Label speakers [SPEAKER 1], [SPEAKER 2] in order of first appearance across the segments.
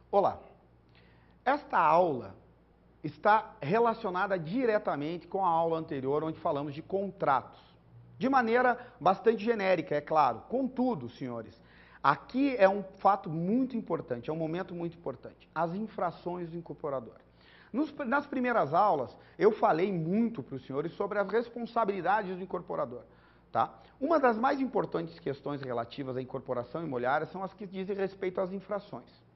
[SPEAKER 1] Olá, esta aula está relacionada diretamente com a aula anterior, onde falamos de contratos, de maneira bastante genérica, é claro. Contudo, senhores, aqui é um fato muito importante, é um momento muito importante, as infrações do incorporador. Nas primeiras aulas, eu falei muito para os senhores sobre as responsabilidades do incorporador. Tá? Uma das mais importantes questões relativas à incorporação imobiliária são as que dizem respeito às infrações.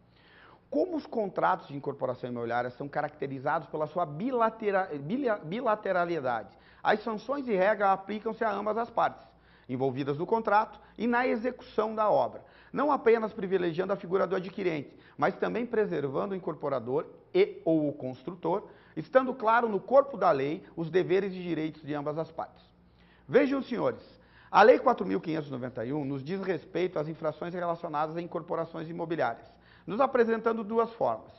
[SPEAKER 1] Como os contratos de incorporação imobiliária são caracterizados pela sua bilateralidade, as sanções e regras aplicam-se a ambas as partes envolvidas no contrato e na execução da obra, não apenas privilegiando a figura do adquirente, mas também preservando o incorporador e ou o construtor, estando claro no corpo da lei os deveres e direitos de ambas as partes. Vejam, senhores, a Lei 4.591 nos diz respeito às infrações relacionadas a incorporações imobiliárias, nos apresentando duas formas.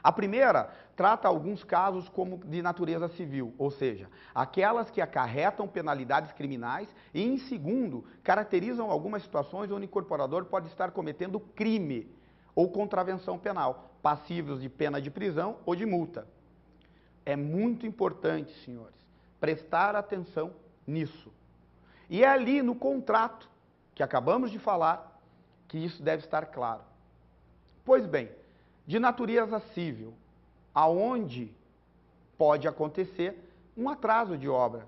[SPEAKER 1] A primeira trata alguns casos como de natureza civil, ou seja, aquelas que acarretam penalidades criminais e, em segundo, caracterizam algumas situações onde o incorporador pode estar cometendo crime ou contravenção penal, passíveis de pena de prisão ou de multa. É muito importante, senhores, prestar atenção nisso. E é ali no contrato, que acabamos de falar, que isso deve estar claro. Pois bem, de natureza civil, aonde pode acontecer um atraso de obra.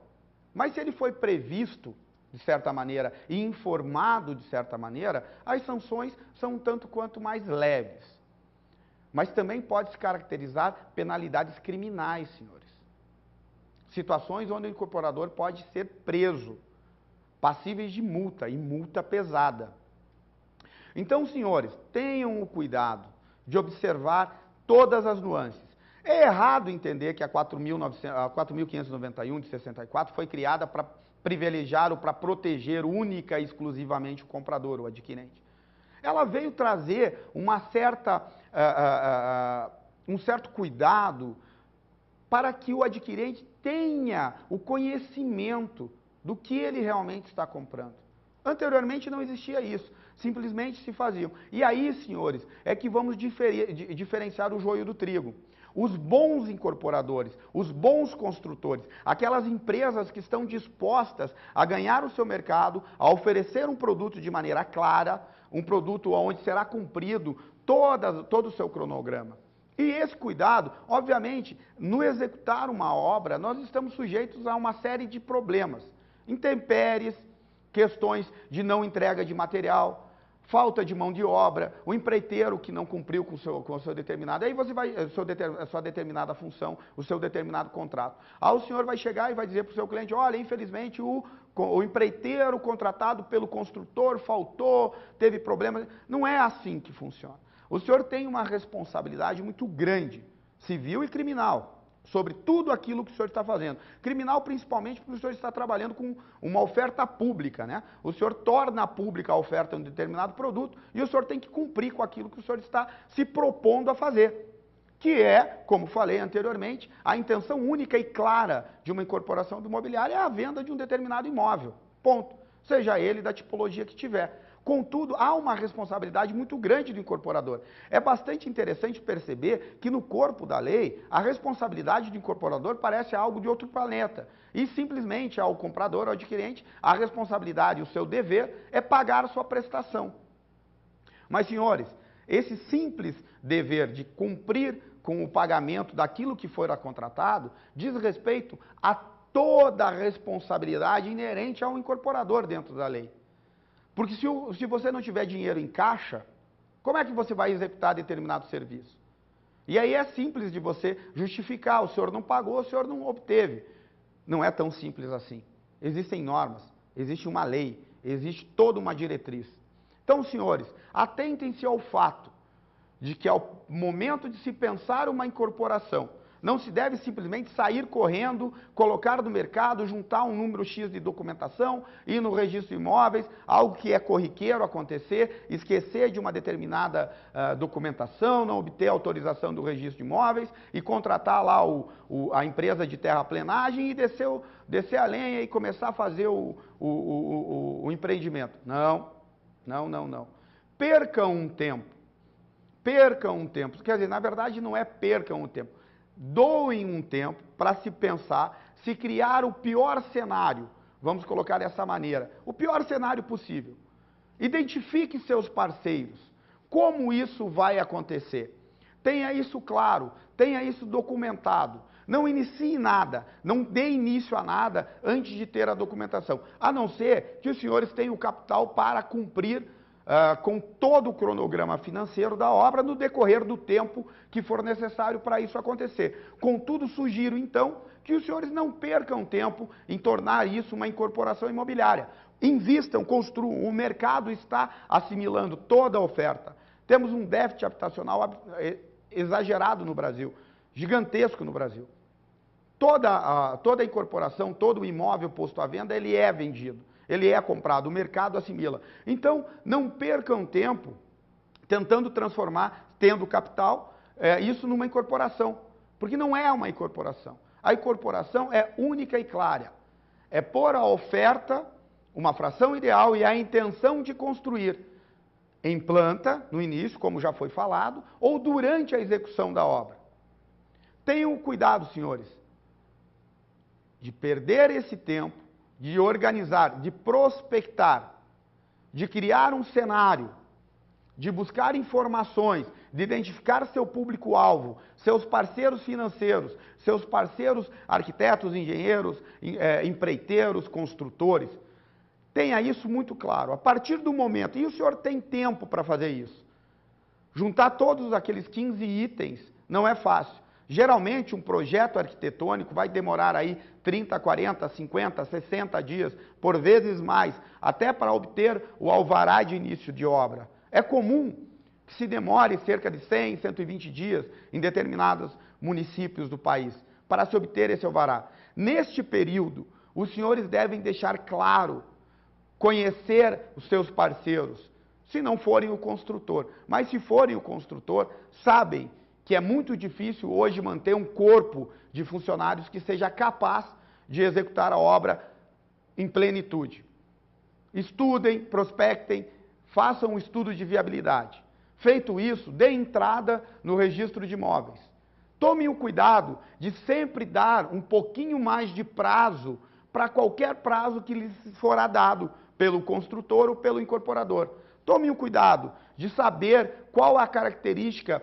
[SPEAKER 1] Mas se ele foi previsto, de certa maneira, e informado de certa maneira, as sanções são um tanto quanto mais leves. Mas também pode se caracterizar penalidades criminais, senhores. Situações onde o incorporador pode ser preso, passíveis de multa, e multa pesada. Então, senhores, tenham o cuidado de observar todas as nuances. É errado entender que a 4.591 de 64 foi criada para privilegiar ou para proteger única e exclusivamente o comprador, o adquirente. Ela veio trazer um certo cuidado para que o adquirente tenha o conhecimento do que ele realmente está comprando. Anteriormente não existia isso, simplesmente se faziam. E aí, senhores, é que vamos diferenciar o joio do trigo. Os bons incorporadores, os bons construtores, aquelas empresas que estão dispostas a ganhar o seu mercado, a oferecer um produto de maneira clara, um produto onde será cumprido todo o seu cronograma. E esse cuidado, obviamente, no executar uma obra, nós estamos sujeitos a uma série de problemas, intempéries, questões de não entrega de material, falta de mão de obra, o empreiteiro que não cumpriu com o seu determinado, aí você vai, a sua determinada função, o seu determinado contrato. Aí o senhor vai chegar e vai dizer para o seu cliente, olha, infelizmente o empreiteiro contratado pelo construtor faltou, teve problemas. Não é assim que funciona. O senhor tem uma responsabilidade muito grande, civil e criminal, sobre tudo aquilo que o senhor está fazendo. Criminal principalmente porque o senhor está trabalhando com uma oferta pública, né? O senhor torna pública a oferta de um determinado produto e o senhor tem que cumprir com aquilo que o senhor está se propondo a fazer. Que é, como falei anteriormente, a intenção única e clara de uma incorporação imobiliária é a venda de um determinado imóvel. Ponto. Seja ele da tipologia que tiver. Contudo, há uma responsabilidade muito grande do incorporador. É bastante interessante perceber que no corpo da lei, a responsabilidade do incorporador parece algo de outro planeta. E simplesmente ao comprador, ao adquirente, a responsabilidade, o seu dever é pagar a sua prestação. Mas, senhores, esse simples dever de cumprir com o pagamento daquilo que for contratado diz respeito a toda a responsabilidade inerente ao incorporador dentro da lei. Porque se você não tiver dinheiro em caixa, como é que você vai executar determinado serviço? E aí é simples de você justificar, o senhor não pagou, o senhor não obteve. Não é tão simples assim. Existem normas, existe uma lei, existe toda uma diretriz. Então, senhores, atentem-se ao fato de que ao momento de se pensar uma incorporação, não se deve simplesmente sair correndo, colocar no mercado, juntar um número X de documentação, ir no registro de imóveis, algo que é corriqueiro acontecer, esquecer de uma determinada documentação, não obter autorização do registro de imóveis e contratar lá a empresa de terraplenagem e descer a lenha e começar a fazer o empreendimento. Não. Percam um tempo. percam um tempo. Quer dizer, na verdade não é percam um tempo. Doem um tempo para se pensar, se criar o pior cenário, vamos colocar dessa maneira, o pior cenário possível. Identifique seus parceiros. Como isso vai acontecer? Tenha isso claro, tenha isso documentado. Não inicie nada, não dê início a nada antes de ter a documentação, a não ser que os senhores tenham o capital para cumprir com todo o cronograma financeiro da obra no decorrer do tempo que for necessário para isso acontecer. Contudo, sugiro então que os senhores não percam tempo em tornar isso uma incorporação imobiliária. Invistam, construam, o mercado está assimilando toda a oferta. Temos um déficit habitacional exagerado no Brasil, gigantesco no Brasil. Toda a incorporação, todo o imóvel posto à venda, ele é vendido, ele é comprado, o mercado assimila. Então, não percam tempo tentando transformar, tendo capital, isso numa incorporação, porque não é uma incorporação. A incorporação é única e clara, é pôr a oferta, uma fração ideal e a intenção de construir em planta, no início, como já foi falado, ou durante a execução da obra. Tenham cuidado, senhores, de perder esse tempo, de organizar, de prospectar, de criar um cenário, de buscar informações, de identificar seu público-alvo, seus parceiros financeiros, seus parceiros arquitetos, engenheiros, empreiteiros, construtores. Tenha isso muito claro. A partir do momento, e o senhor tem tempo para fazer isso, juntar todos aqueles 15 itens não é fácil. Geralmente, um projeto arquitetônico vai demorar aí 30, 40, 50, 60 dias, por vezes mais, até para obter o alvará de início de obra. É comum que se demore cerca de 100, 120 dias em determinados municípios do país para se obter esse alvará. Neste período, os senhores devem deixar claro, conhecer os seus parceiros, se não forem o construtor. Mas se forem o construtor, sabem que é muito difícil hoje manter um corpo de funcionários que seja capaz de executar a obra em plenitude. Estudem, prospectem, façam um estudo de viabilidade. Feito isso, dê entrada no registro de imóveis. Tomem o cuidado de sempre dar um pouquinho mais de prazo para qualquer prazo que lhes forá dado pelo construtor ou pelo incorporador. Tomem o cuidado de saber qual a característica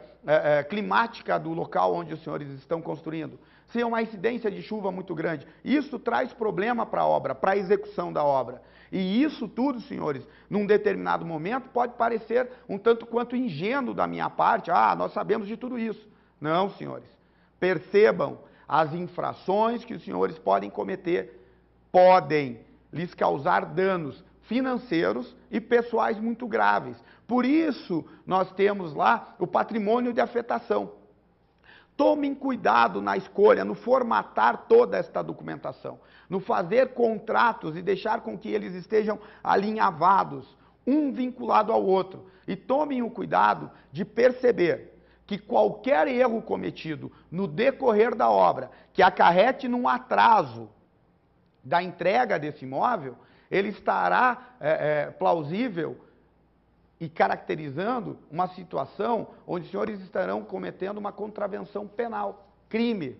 [SPEAKER 1] climática do local onde os senhores estão construindo. Se é uma incidência de chuva muito grande, isso traz problema para a obra, para a execução da obra. E isso tudo, senhores, num determinado momento pode parecer um tanto quanto ingênuo da minha parte. Ah, nós sabemos de tudo isso. Não, senhores. Percebam as infrações que os senhores podem cometer. Podem lhes causar danos financeiros e pessoais muito graves. Por isso, nós temos lá o patrimônio de afetação. Tomem cuidado na escolha, no formatar toda esta documentação, no fazer contratos e deixar com que eles estejam alinhavados, um vinculado ao outro. E tomem o cuidado de perceber que qualquer erro cometido no decorrer da obra, que acarrete num atraso da entrega desse imóvel, ele estará plausível e caracterizando uma situação onde os senhores estarão cometendo uma contravenção penal, crime,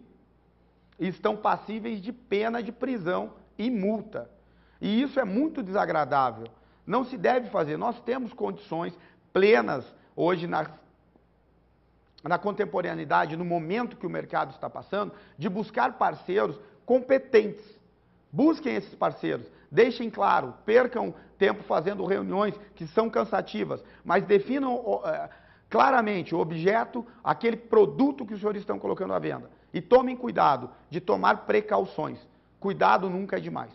[SPEAKER 1] e estão passíveis de pena de prisão e multa. E isso é muito desagradável. Não se deve fazer. Nós temos condições plenas hoje na contemporaneidade, no momento que o mercado está passando, de buscar parceiros competentes. Busquem esses parceiros, deixem claro, percam tempo fazendo reuniões que são cansativas, mas definam claramente o objeto, aquele produto que os senhores estão colocando à venda. E tomem cuidado de tomar precauções. Cuidado nunca é demais.